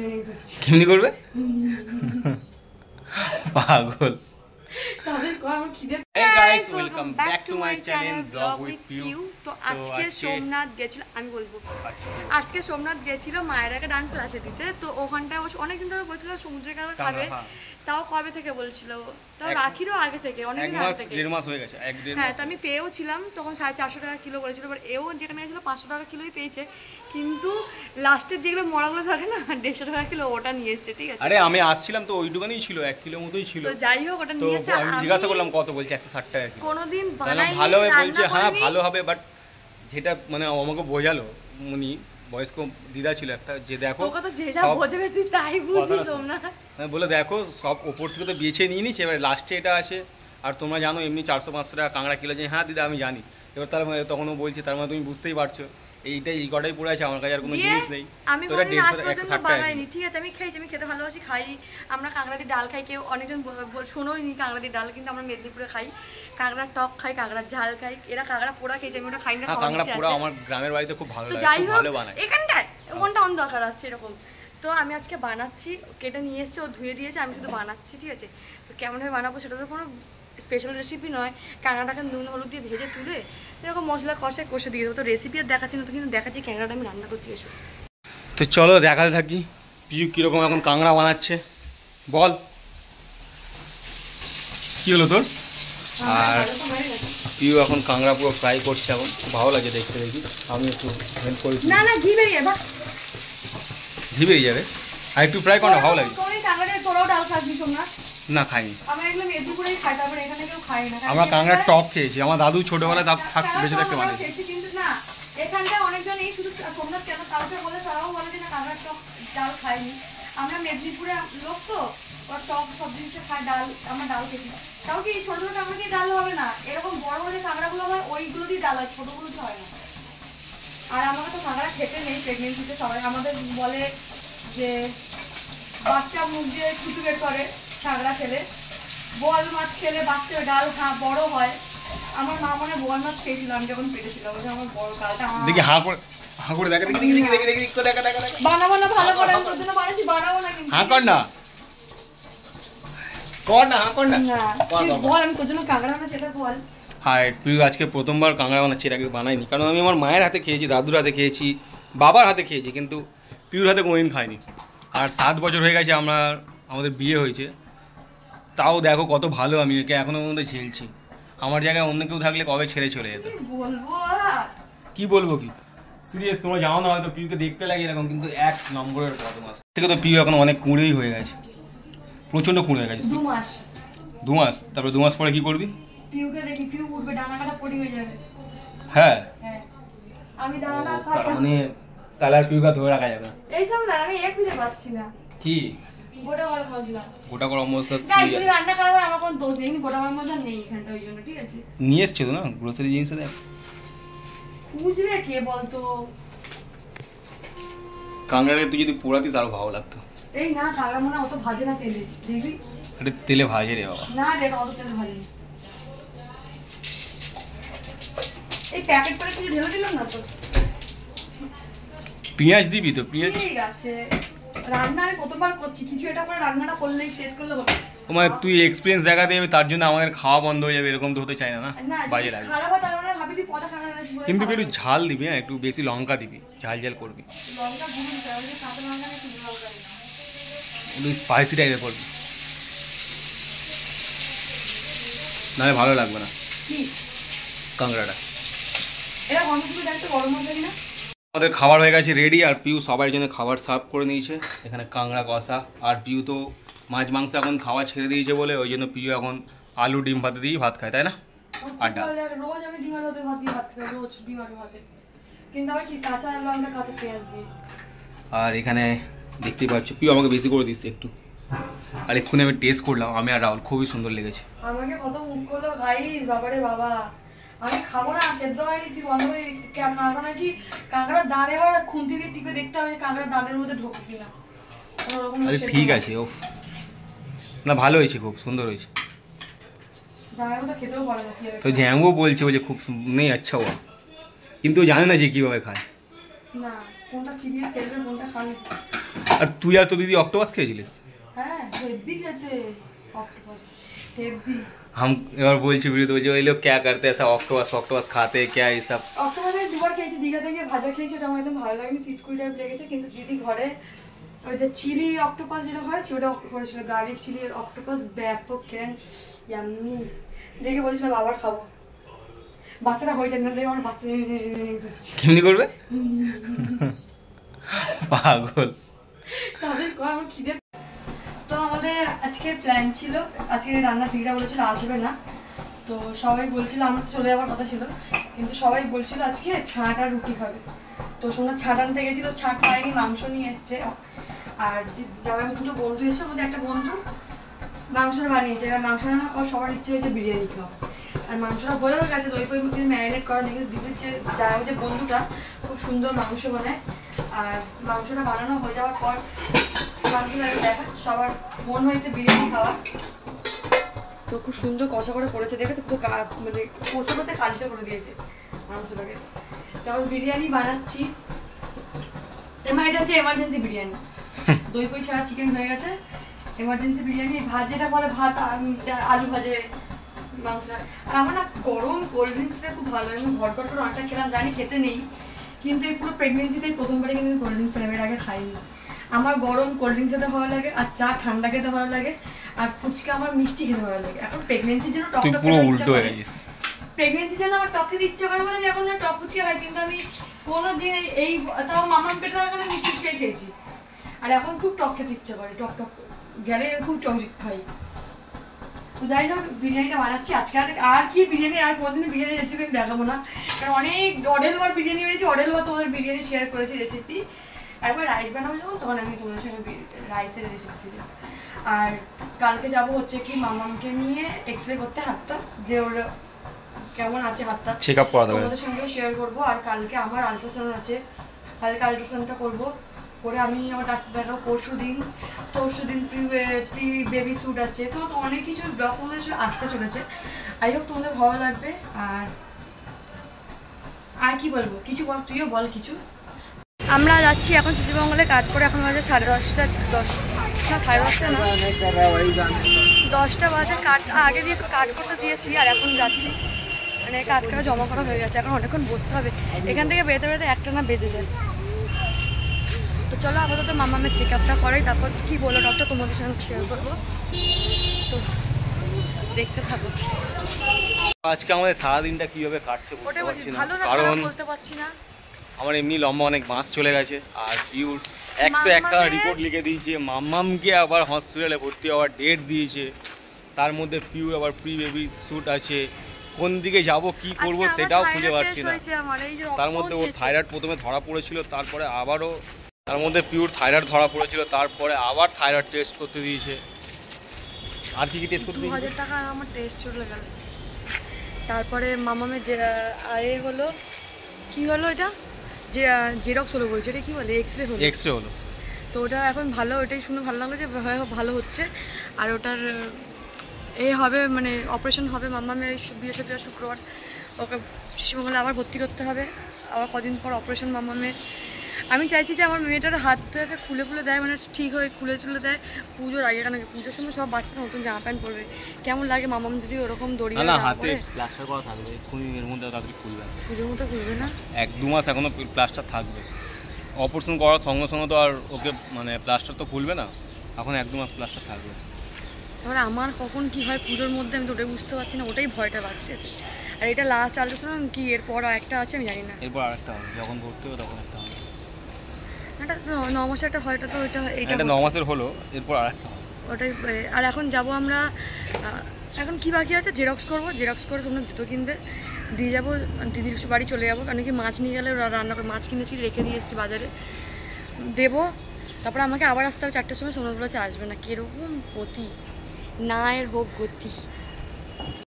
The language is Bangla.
কেমনি করবে পাগল। Hey guys, welcome back to my channel Vlog with Piu। তো আজকে সোমনাথ গেছিল, আমি বলবো আজকে সোমনাথ গেছিল মায়ের একটা ডান্স ক্লাসে দিতে। তো ওখানটায় অনেকদিন ধরে বলছিল সমুদ্রের কাছে খাবে, তাও কবে থেকে বলছিল, তাও রাখিরও আগে থেকে, অনেকদিন আগে থেকে, 1.5 মাস হয়ে গেছে। হ্যাঁ, তো আমি পেয়েও ছিলাম তখন 450 টাকা কিলো বলেছিল, বাট এও যেখানে গেছিল 500 টাকা কিলোই পেয়েছে, কিন্তু লাস্টের যেগুলো মরাগুলো থাকে না 150 টাকা কিলো ওটা নিয়ে এসেছে। ঠিক আছে, আরে আমি আসছিলাম তো ওইটুকুনই ছিল, 1 কিলো মতোই ছিল। তো যাই হোক ওটা নিয়ে এসেছে। আমি জিজ্ঞাসা করলাম কত, বলছে 160 টাকা কিলো। কোনোদিন বানাই ভালো হবে বলছে, হ্যাঁ ভালো হবে, বাট যেটা মানে আমাকে বোঝালো উনি বয়স্ক দিদা ছিল একটা, যে দেখো বলে দেখো সব ওপর থেকে তো বেছে নিয়ে নিচ্ছে, এবার লাস্টে এটা আছে, আর তোমরা জানো এমনি 400-500 টাকা কাঁকড়া কিলো। যে হ্যাঁ দিদা আমি জানি। এবার তার মানে তখনও বলছি, তার মানে তুমি বুঝতেই পারছো এইটাই এই কটাই পড়ে আছে, আমার কাছে আর কোনো জিনিস নেই। আমি কোনো 160 টাকা বানাইনি, ঠিক আছে, আমি খাইছি, আমি খেতে ভালোবাসি, খাই। আমরা কাঁকড়া দিয়ে ডাল খাই, কেউ অনেকজন শোনোইনি কাঁকড়া দিয়ে ডাল, কিন্তু আমরা মেদিনীপুরে খাই। কাঁকড়ার টক খাই, কাঁকড়ার ঝাল খাই, এরা কাঁকড়া পোড়া খেয়েছে, আমি ওটা খাই না। কাঁকড়া পোড়া আমার গ্রামের বাড়িতে খুব ভালো লাগে, যাই হোক ভালো বানায় এখানটায়, কোনটা অন দরকার আছে এরকম। তো আমি আজকে বানাচ্ছি, কেটে নিয়ে এসেছে, ও ধুয়ে দিয়েছে, আমি শুধু বানাচ্ছি। ঠিক আছে, তো কেমনভাবে বানাবো সেটা তো কোনো স্পেশাল রেসিপি নয়। কাঁকড়াটাকে নুন হলুদ দিয়ে ভেজে তুলে এরকম মশলা কষে দিয়ে দেবো। তো রেসিপি আর দেখাচ্ছি না, তো কিন্তু দেখাচ্ছি ক্যাংড়াটা আমি রান্না করছি। এসো তো চলো দেখাতে থাকি পিউ কীরকম এখন কাঁকড়া বানাচ্ছে। বল কি হলো তোর? আর পিউ এখন কাঁকড়া পুরো ফ্রাই করছে, এখন খুব ভালো লাগে দেখতে। দেখি আমি একটু হেল্প করি। না না, ঘি বেরিয়ে যাবে, ঘি বেরিয়ে যাবে, আর একটু ফ্রাই করা ভালো লাগে। না খাইনি, আমরা কাঁকড়ার টক খেয়েছি, আমার দাদু ছোটবেলায় বেঁচে থাকতে বানিয়েছে। এখানটা অনেকজন এই শুধু সোমনাথ কেন কাউকে বলে, তারাও বলে যে না কাঁকড়ার টক ডাল খাইনি। আমরা মেদিনীপুরে লোক তো, ওর টক সব জিনিসে খায়, ডাল আমরা ডাল খেয়েছি। তাও কি ছোট ছোট কাঁকড়া দিয়ে ডাল হবে না, এরকম বড় বড় যে কাঁকড়াগুলো হয় ওইগুলো দিয়ে ডাল হয়, ছোটগুলো তো হয় না। আর আমাকে তো কাঁকড়া খেতে নেই প্রেগনেন্সিতে, সবাই আমাদের বলে যে বাচ্চা মুখ দিয়ে ছুটু বের করে কাঁকড়া খেলে, বোয়াল মাছ খেলে বাচ্চা ডাল হ্যাঁ বড় হয়। আমার মা মনে বোয়াল মাছ খেয়েছিল আমি যখন পেটে ছিল, আমার বড় ডালটা দেখি হাঁ করে দেখা, দেখি দেখি দেখি দেখি দেখা দেখা বানাবো না, ভালো করে আমি তোর জন্য বানাচ্ছি, বানাবো না কিন্তু হাঁ কর না, কর না, হাঁ কর না, বল আমি তোর জন্য কাঁকড়া বানাচ্ছি সেটা বল। হ্যাঁ, পিউ আজকে প্রথমবার কাঁকড়া বানাচ্ছি, এর আগে বানাইনি, কারণ আমি আমার মায়ের হাতে খেয়েছি, দাদুর হাতে খেয়েছি, বাবার হাতে খেয়েছি, কিন্তু পিউর হাতে কোনোদিন খাইনি। আর 7 বছর হয়ে গেছে আমাদের বিয়ে হয়েছে, তাও দেখো কত ভালো আমি একে এখনো পর্যন্ত ঝেলছি। আমার জায়গায় অন্য কেউ থাকলে কবে ছেড়ে চলে যেত। কি বলবো কি সিরিয়াস, তোমরা জানো না হয়তো পিউকে দেখতে লাগে এরকম, কিন্তু 1 নম্বরের বদমাশ। থেকে তো পিউ এখন অনেক কুঁড়েই হয়ে গেছে, প্রচন্ড কুঁড়ে হয়ে গেছে। 2 মাস, তারপরে 2 মাস পরে কি করবি? পিউকে দেখি, পিউ উঠবে, ডানা কাটা পড়ি হয়ে যাবে। হ্যাঁ আমি ডানাটা খাবো, মানে তাহলে আর পিউকে ধরে রাখা যাবে না। এই সব না, আমি এক খুঁজে পাচ্ছি না। কি গোটা গরম মশলা? গোটা গরম মশলা গাইস যদি রান্না করা হয় আমার কোনো দোষ নেই, গোটা গরম মশলা নেই এখানটা, ওই জন্য। ঠিক আছে, নিয়ে এসছে তো না গ্রোসারি জিনিস, দেখ বুঝবে কে বলতো। কাঁকড়াকে তুই যদি পোড়াতিস আরো ভালো লাগতো। এই না, কাঁকড়া মনে অত ভাজে না তেলে, দেখবি এটা তেলে ভাজে রে বাবা। না রে, অত তেলে ভাজে। এই প্যাকেট করে কিছু ঢেলে দিলাম না তো। পেঁয়াজ দিবি তো? পেঁয়াজ ঠিক আছে, রান্না আমি কতবার করছি, কিছু এটা করে রান্নাটা করলেই শেষ করলে হবে। ও মানে তুই এক্সপেরিয়েন্স দেখাতে যাবে, তার জন্য আমাদের খাওয়া বন্ধ হয়ে যাবে, এরকম তো হতে চাই না। না বাজে লাগে, খারাপ হয় তার মানে ভাবি তুই পচা খানা না। কিন্তু একটু ঝাল দিবি, হ্যাঁ একটু বেশি লঙ্কা দিবি, ঝাল ঝাল করবি, লঙ্কা গুঁড়ো দিতে হবে, কাঁচা লঙ্কা না শুকনো লঙ্কা দিতে হবে, একটু স্পাইসি টাইপের করবি, নাহলে ভালো লাগবে না কি কাঁকড়াটা। এটা গন্ধ শুধু দেখতে গরম হবে না। আমাদের খাবার হয়ে গেছে রেডি, আর পিউ সবার জন্য খাবার সার্ভ করে নিয়েছে। এখানে কাঁকড়া কষা, আর পিউ তো মাছ মাংস এখন খাওয়া ছেড়ে দিয়েছে বলে ওই জন্য পিউ এখন আলু ডিম ভাতে দিয়েই ভাত খায়, তাই না? আর ডাল রোজ আমি ডিম আলু ভাত দিয়ে ভাত খাই, রোজ ডিম আলু ভাতে, কিন্তু আমি কি কাঁচা লঙ্কা কাঁচা পেঁয়াজ দিই। আর এখানে দেখতেই পাচ্ছ পিউ আমাকে বেশি করে দিচ্ছে একটু, আর এক্ষুনি আমি টেস্ট করলাম, আমি আর রাহুল, খুবই সুন্দর লেগেছে। আমাকে কত মুখ করলো গাইস, বাবারে বাবা, আমি খাবো না, সেদ্ধ হয়নি, তুই বন্ধ করে দিচ্ছিস। কাঁকড়া নাকি কাঁকড়ার দাঁড়ে এবার খুন্তি দিয়ে টিপে দেখতে হবে কাঁকড়ার দাঁড়ের মধ্যে ঢোকে কিনা। আরে ঠিক আছে, ওফ না ভালো হয়েছে, খুব সুন্দর হয়েছে। তো জ্যামও বলছে যে খুব নেই আচ্ছা ও, কিন্তু জানে না যে কিভাবে খায়। না কোনটা চিবিয়ে ফেলবে কোনটা খাবে। আর তুই আর তোর দিদি অক্টোপাস খেয়েছিলিস? হ্যাঁ হেভি খেতে অক্টোপাস, হেভি। हम এবার বলছি ভিডিওতে বলছি ওই লোক क्या करते ऐसा ऑक्टोपस ऑक्टोपस खाते क्या ये सब। অক্টোপাসে দুবার খেয়েছি, দীঘাতে গিয়ে ভাজা খেয়েছি, ওটা আমার একদম ভালো লাগেনি, তিতকুড়ি টাইপ লেগেছে। কিন্তু দিদি ঘরে ওই যে চিলি অক্টোপাস যেটা হয় ওটা করেছিল, গার্লিক চিলি অক্টোপাস, ব্যাপক ক্যান ইয়াম্মি। দেখে বলছিলাম আবার খাবো। বাচ্চাটা হয়ে যাবে না, দেখে আমার বাচ্চা কেমনি করবে পাগল। তাদের কর আমার খিদে। তো আমাদের আজকে প্ল্যান ছিল, আজকে রান্নার দিদিরা বলেছিল আসবে না, তো সবাই বলছিল আমার তো চলে যাওয়ার কথা ছিল, কিন্তু সবাই বলছিল আজকে ছাট আর রুটি খাবে। তো সোনা ছাট আনতে গেছিল, ছাট পায়নি, মাংস নিয়ে এসছে। আর যাওয়ার দুটো বন্ধু এসে, আমাদের একটা বন্ধু মাংসটা বানিয়েছে, এবার মাংস রান্নার পর সবার ইচ্ছে হয়েছে বিরিয়ানি খাওয়া। আর মাংসটা হয়েও গেছে, দই ফই কিন্তু ম্যারিনেট করা নেই, কিন্তু দিদির যে যারা যে বন্ধুটা খুব সুন্দর মাংস বানায়। আর মাংসটা বানানো হয়ে যাওয়ার পর মাংসটা দেখা সবার মন হয়েছে বিরিয়ানি খাওয়া। তো খুব সুন্দর কষা করে করেছে, দেখে তো খুব মানে কষে কষে কালচে করে দিয়েছে মাংসটাকে। তারপর বিরিয়ানি বানাচ্ছি, এটা হচ্ছে এমার্জেন্সি বিরিয়ানি, দই ফই ছাড়া চিকেন হয়ে গেছে, এমার্জেন্সি বিরিয়ানি। ভাত যেটা বলে ভাত আলু ভাজে মাংসটা। আর আমার না গরম কোল্ড ড্রিঙ্কসটা খুব ভালো, আমি হটগট করে অনেকটা খেলাম, জানি খেতে নেই, কিন্তু এই পুরো প্রেগনেন্সিতে প্রথমবারে কিন্তু আমি কোল্ড ড্রিঙ্কস খেলাম, এর আগে খাইনি। আমার গরম কোল্ড ড্রিঙ্কস খেতে ভালো লাগে, আর চা ঠান্ডা খেতে ভালো লাগে, আর ফুচকা আমার মিষ্টি খেতে ভালো লাগে। এখন প্রেগনেন্সির জন্য টক টক খেতে ইচ্ছা করে, প্রেগনেন্সির জন্য আমার টক খেতে ইচ্ছা করে বলে এখন না টক ফুচকা খাই, কিন্তু আমি কোনোদিন এই তাও মামার পেটে থাকালে মিষ্টি ফুচকাই খেয়েছি। আর এখন খুব টক খেতে ইচ্ছা করে, টক টক গেলে খুব টক খাই। তো যাই হোক বিরিয়ানিটা বানাচ্ছি আজকে। আর কি বিরিয়ানি, আর কোনোদিন বিরিয়ানির রেসিপি আমি দেখাবো না, কারণ অনেক অডেলবার বিরিয়ানি বেরিয়েছি, অডেলবার তোমাদের বিরিয়ানি শেয়ার করেছি রেসিপি। একবার রাইস বানাবো যখন, তখন আমি তোমাদের সঙ্গে রাইসের রেসিপি শেয়ার। আর কালকে যাব হচ্ছে কি মামামকে নিয়ে এক্স রে করতে হাতটা, যে ওর কেমন আছে হাতটা চেক আপ করা যাবে, তোমাদের সঙ্গে শেয়ার করবো। আর কালকে আমার আল্ট্রাসাউন্ড আছে, কালকে আল্ট্রাসাউন্ডটা করবো, করে আমি আমার ডাক্তার দেখাবো পরশু দিন প্রি বেবি স্যুট আছে। তো অনেক কিছু ব্লগ তোমাদের আসতে চলেছে, আই হোপ তোমাদের ভালো লাগবে। আর কি বলবো, কিছু বল, তুইও বল কিছু। আমরা যাচ্ছি এখন শ্রীমঙ্গলে কাট করে, এখন বাজে 10:30, 10:30 না 10টা বাজে। কাট আগে দিয়ে কাট করতে দিয়েছি, আর এখন যাচ্ছি, মানে কাট করে জমা করা হয়ে গেছে, এখন অনেকক্ষণ বসতে হবে, এখান থেকে বেরোতে বেরোতে 1টা না বেজে যায়। তো চলো আপাতত মামামের চেক আপটা করাই, তারপর কি বলো ডক্টর তোমাদের সঙ্গে শেয়ার করবো, তো দেখতে থাকো। আজকে আমাদের সারাদিনটা কিভাবে কাটছে বুঝতে পারছি না, কারণ বলতে পারছি না, আমার এমনি লম্বা অনেক মাস চলে গেছে, আর পিউর 101টা রিপোর্ট লিখে দিয়েছে, মাম্মামকে আবার হসপিটালে ভর্তি হওয়ার ডেট দিয়েছে, তার মধ্যে পিউর আবার প্রি বেবি শ্যুট আছে, কোন দিকে যাব কি করব সেটাও খুঁজে পাচ্ছি না। তার মধ্যে ওর থাইরয়েড প্রথমে ধরা পড়েছিল, তারপরে আবারও তার মধ্যে পিউর থাইরয়েড ধরা পড়েছিল, তারপরে আবার থাইরয়েড টেস্ট করতে দিয়েছে। আর কি কি টেস্ট করতে দিয়েছে? 2000 টাকা আমার টেস্ট চলে গেল। তারপরে মামামের যে হলো, কি হলো এটা, যে জেরক্স হলো বলছে, এটা কি বলে, এক্সরে হলো। তো ওটা এখন ভালো, ওটাই শুনে ভালো লাগলো যে ভালো হচ্ছে। আর ওটার হবে, মানে অপারেশন হবে মামামের বৃহস্পতিবার শুক্রবার, ওকে শিশুমঙ্গলে আবার ভর্তি করতে হবে, আবার কদিন পর অপারেশন মামামের। আমি চাইছি যে আমার মেয়েটার হাতটাকে খুলে দেয়, মানে ঠিক হয়ে খুলে দেয় পুজোর আগে, কারণ পুজোর সময় সব বাচ্চারা নতুন জামা প্যান্ট পরবে, কেমন লাগে মামাম যদি ওরকম দড়িয়ে হাতে প্লাস্টার করা থাকবে, এর মধ্যে তাড়াতাড়ি খুলবে, পুজোর মতো খুলবে না, 1-2 মাস এখনো প্লাস্টার থাকবে। অপারেশন করার সঙ্গে সঙ্গে তো আর ওকে মানে প্লাস্টার তো খুলবে না, এখন 1-2 মাস প্লাস্টার থাকবে। তারপরে আমার কখন কি হয় পুজোর মধ্যে, আমি তো ওটাই বুঝতে পারছি না, ওটাই ভয়টা বাড়ছে। আর এটা লাস্ট আল্ট্রাসাউন্ড কি, এরপর আরেকটা আছে আমি জানি না, এরপর আরেকটা হবে, যখন ভর্তি হবে তখন একটা হবে, এটা 9 মাসের একটা হয়, তো এটা 9 মাসের হলো, এরপর আরেকটা হবে ওটাই। আর এখন যাব আমরা, এখন কি বাকি আছে, জেরক্স করে তোমরা জুতো কিনবে, দিয়ে যাবো দিদির বাড়ি চলে যাবো, কারণ কি মাছ নিয়ে গেলে রান্না করে, মাছ কিনেছি রেখে দিয়ে এসেছি বাজারে, দেবো। তারপরে আমাকে আবার আসতে হবে 4টার সময়, সোনার বলেছে আসবে না, কীরকম গতি, না এর হোক গতি।